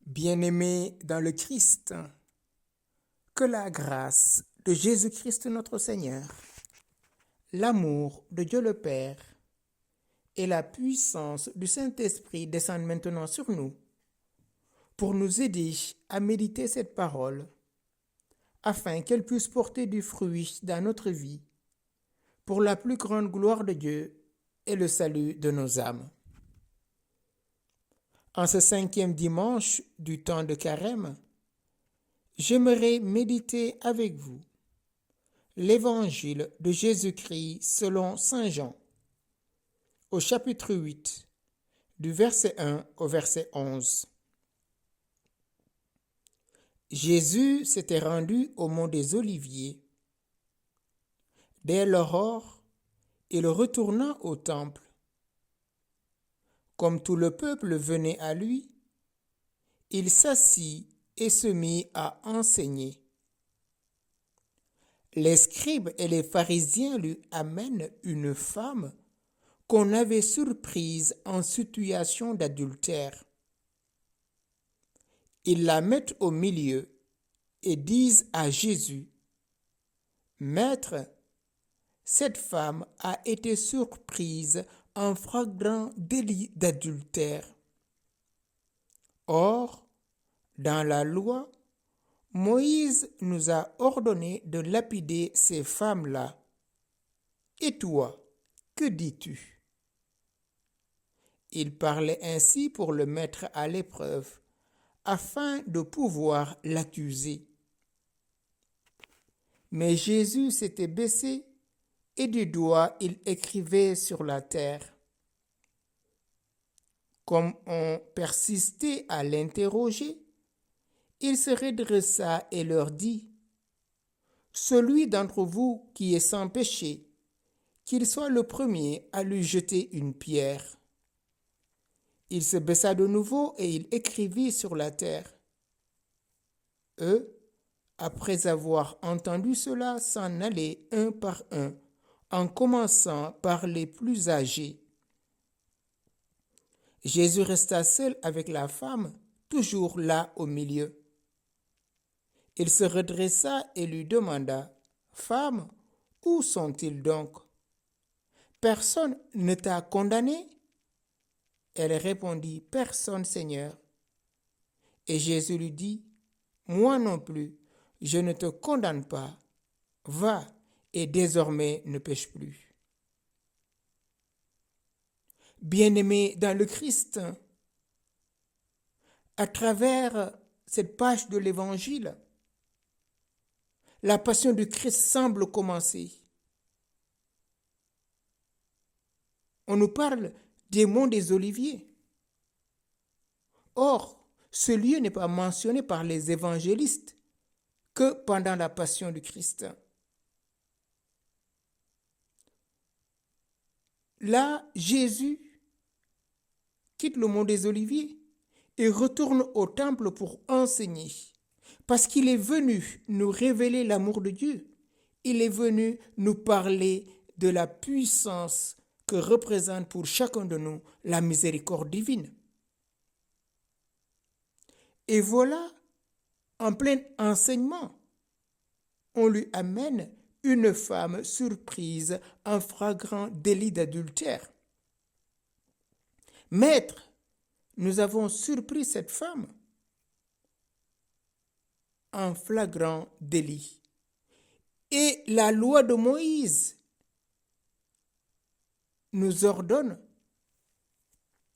Bien-aimés dans le Christ, que la grâce de Jésus-Christ notre Seigneur, l'amour de Dieu le Père et la puissance du Saint-Esprit descendent maintenant sur nous pour nous aider à méditer cette parole afin qu'elle puisse porter du fruit dans notre vie pour la plus grande gloire de Dieu et le salut de nos âmes. En ce 5e dimanche du temps de Carême, j'aimerais méditer avec vous l'Évangile de Jésus-Christ selon Saint Jean, au chapitre 8, du verset 1 au verset 11. Jésus s'était rendu au mont des Oliviers. Dès l'aurore, il retourna au temple. Comme tout le peuple venait à lui, il s'assit et se mit à enseigner. Les scribes et les pharisiens lui amènent une femme qu'on avait surprise en situation d'adultère. Ils la mettent au milieu et disent à Jésus: Maître, cette femme a été surprise en flagrant délit d'adultère. Or, dans la loi, Moïse nous a ordonné de lapider ces femmes-là. Et toi, que dis-tu? Il parlait ainsi pour le mettre à l'épreuve, afin de pouvoir l'accuser. Mais Jésus s'était baissé et du doigt il écrivait sur la terre. Comme on persistait à l'interroger, il se redressa et leur dit: Celui d'entre vous qui est sans péché, qu'il soit le premier à lui jeter une pierre. Il se baissa de nouveau et il écrivit sur la terre. Eux, après avoir entendu cela, s'en allaient un par un, en commençant par les plus âgés. Jésus resta seul avec la femme, toujours là au milieu. Il se redressa et lui demanda: Femme, où sont-ils donc? Personne ne t'a condamné? Elle répondit: Personne, Seigneur. Et Jésus lui dit: Moi non plus, je ne te condamne pas. Va, et désormais ne pêche plus. Bien-aimés dans le Christ, à travers cette page de l'Évangile, la passion du Christ semble commencer. On nous parle des monts des Oliviers. Or, ce lieu n'est pas mentionné par les évangélistes que pendant la passion du Christ. Là, Jésus quitte le mont des Oliviers et retourne au temple pour enseigner, parce qu'il est venu nous révéler l'amour de Dieu. Il est venu nous parler de la puissance que représente pour chacun de nous la miséricorde divine. Et voilà, en plein enseignement, on lui amène une femme surprise en flagrant délit d'adultère. Maître, nous avons surpris cette femme en flagrant délit. Et la loi de Moïse nous ordonne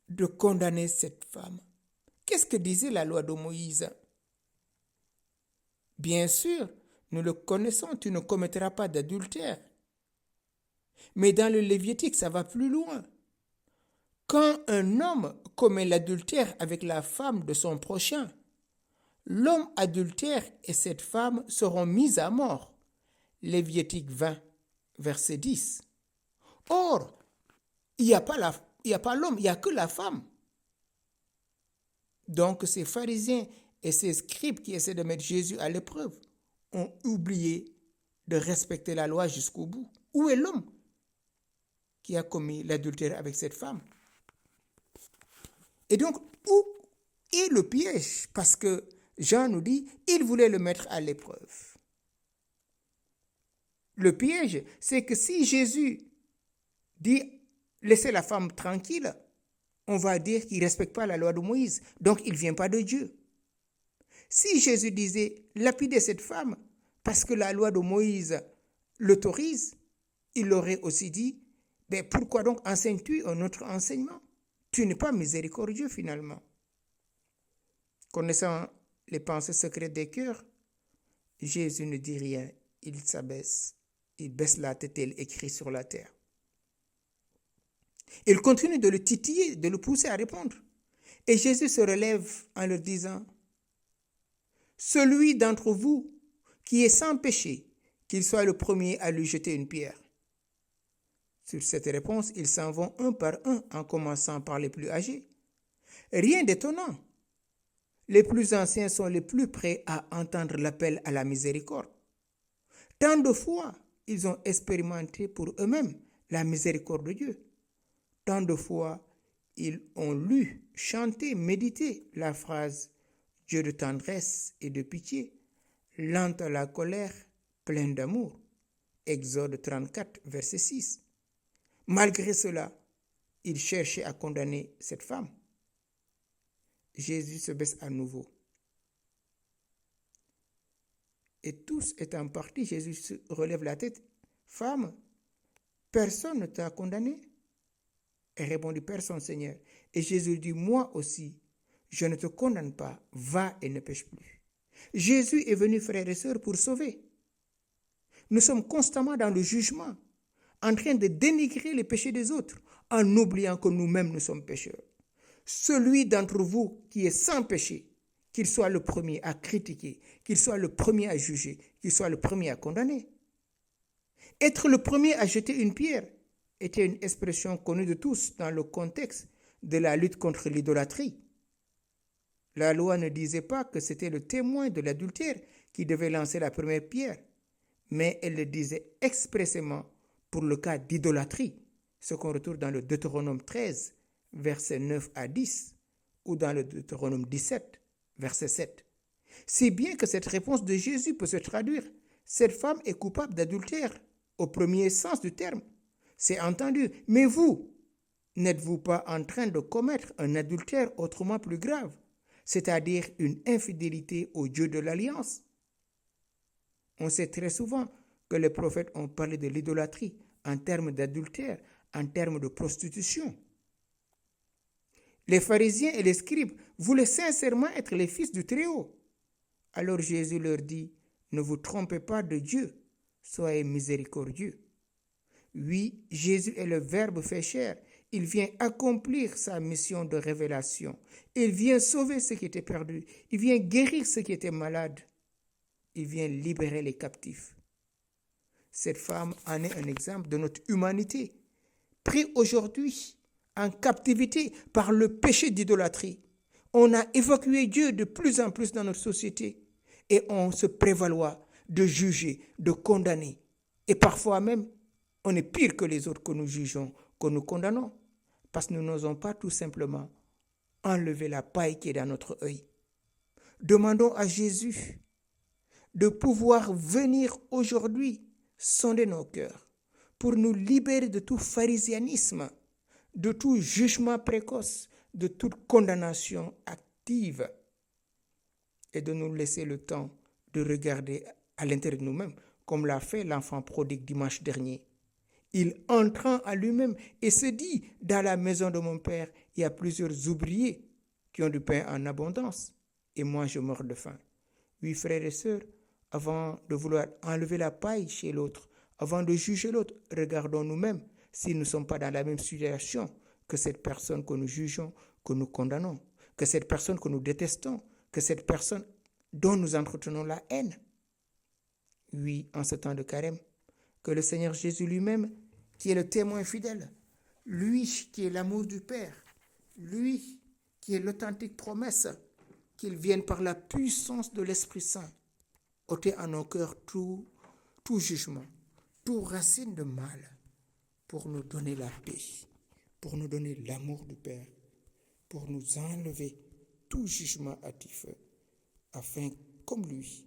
de condamner cette femme. Qu'est-ce que disait la loi de Moïse? Bien sûr, nous le connaissons, tu ne commettras pas d'adultère. Mais dans le Lévitique, ça va plus loin. Quand un homme commet l'adultère avec la femme de son prochain, l'homme adultère et cette femme seront mis à mort. Lévitique 20, verset 10. Or, il n'y a pas l'homme, il n'y a que la femme. Donc ces pharisiens et ces scribes qui essaient de mettre Jésus à l'épreuve ont oublié de respecter la loi jusqu'au bout. Où est l'homme qui a commis l'adultère avec cette femme? Et donc, où et le piège, parce que Jean nous dit, il voulait le mettre à l'épreuve. Le piège, c'est que si Jésus dit, laissez la femme tranquille, on va dire qu'il ne respecte pas la loi de Moïse, donc il ne vient pas de Dieu. Si Jésus disait, lapidez cette femme, parce que la loi de Moïse l'autorise, il aurait aussi dit, ben pourquoi donc enseignes-tu un autre enseignement? Tu n'es pas miséricordieux finalement. Connaissant les pensées secrètes des cœurs, Jésus ne dit rien, il s'abaisse, il baisse la tête et il écrit sur la terre. Il continue de le titiller, de le pousser à répondre. Et Jésus se relève en leur disant, celui d'entre vous qui est sans péché, qu'il soit le premier à lui jeter une pierre. Sur cette réponse, ils s'en vont un par un, en commençant par les plus âgés. Rien d'étonnant. Les plus anciens sont les plus prêts à entendre l'appel à la miséricorde. Tant de fois, ils ont expérimenté pour eux-mêmes la miséricorde de Dieu. Tant de fois, ils ont lu, chanté, médité la phrase « Dieu de tendresse et de pitié, lent à la colère, plein d'amour ». Exode 34, verset 6. Malgré cela, ils cherchaient à condamner cette femme. Jésus se baisse à nouveau. Et tous étant partis, Jésus se relève la tête. « Femme, personne ne t'a condamné ?» Elle répondit, « Personne, Seigneur. » Et Jésus dit, « Moi aussi, je ne te condamne pas. Va et ne pêche plus. » Jésus est venu, frères et sœurs, pour sauver. Nous sommes constamment dans le jugement, en train de dénigrer les péchés des autres, en oubliant que nous-mêmes nous sommes pécheurs. Celui d'entre vous qui est sans péché, qu'il soit le premier à critiquer, qu'il soit le premier à juger, qu'il soit le premier à condamner. Être le premier à jeter une pierre était une expression connue de tous dans le contexte de la lutte contre l'idolâtrie. La loi ne disait pas que c'était le témoin de l'adultère qui devait lancer la première pierre, mais elle le disait expressément pour le cas d'idolâtrie, ce qu'on retrouve dans le Deutéronome 13, versets 9 à 10, ou dans le Deutéronome 17, verset 7. Si bien que cette réponse de Jésus peut se traduire, cette femme est coupable d'adultère, au premier sens du terme. C'est entendu, mais vous, n'êtes-vous pas en train de commettre un adultère autrement plus grave, c'est-à-dire une infidélité au Dieu de l'Alliance? On sait très souvent que les prophètes ont parlé de l'idolâtrie en termes d'adultère, en termes de prostitution. Les pharisiens et les scribes voulaient sincèrement être les fils du Très-Haut. Alors Jésus leur dit, ne vous trompez pas de Dieu, soyez miséricordieux. Oui, Jésus est le Verbe fait chair. Il vient accomplir sa mission de révélation. Il vient sauver ceux qui étaient perdus. Il vient guérir ceux qui étaient malades. Il vient libérer les captifs. Cette femme en est un exemple de notre humanité, pris aujourd'hui en captivité par le péché d'idolâtrie. On a évacué Dieu de plus en plus dans notre société et on se prévaloir de juger, de condamner. Et parfois même, on est pire que les autres que nous jugeons, que nous condamnons, parce que nous n'osons pas tout simplement enlever la paille qui est dans notre œil. Demandons à Jésus de pouvoir venir aujourd'hui sonder nos cœurs pour nous libérer de tout pharisianisme, de tout jugement précoce, de toute condamnation active et de nous laisser le temps de regarder à l'intérieur de nous-mêmes, comme l'a fait l'enfant prodigue dimanche dernier. Il entrant à lui-même et se dit, dans la maison de mon père, il y a plusieurs ouvriers qui ont du pain en abondance et moi je meurs de faim. Oui, frères et sœurs, avant de vouloir enlever la paille chez l'autre, avant de juger l'autre, regardons nous-mêmes si nous ne sommes pas dans la même situation que cette personne que nous jugeons, que nous condamnons, que cette personne que nous détestons, que cette personne dont nous entretenons la haine. Oui, en ce temps de carême, que le Seigneur Jésus lui-même, qui est le témoin fidèle, lui qui est l'amour du Père, lui qui est l'authentique promesse, qu'il vienne par la puissance de l'Esprit Saint, ôter en nos cœurs tout jugement, toute racine de mal, pour nous donner la paix, pour nous donner l'amour du Père, pour nous enlever tout jugement hâtif, afin, comme lui,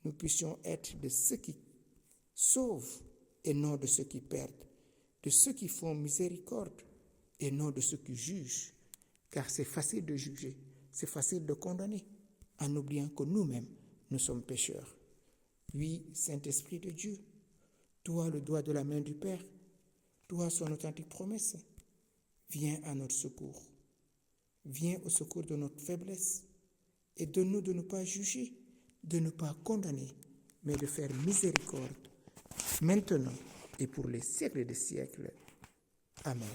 nous puissions être de ceux qui sauvent et non de ceux qui perdent, de ceux qui font miséricorde et non de ceux qui jugent, car c'est facile de juger, c'est facile de condamner, en oubliant que nous-mêmes, nous sommes pécheurs. Oui, Saint-Esprit de Dieu, toi le doigt de la main du Père, toi son authentique promesse, viens à notre secours. Viens au secours de notre faiblesse et donne-nous de ne pas juger, de ne pas condamner, mais de faire miséricorde, maintenant et pour les siècles des siècles. Amen.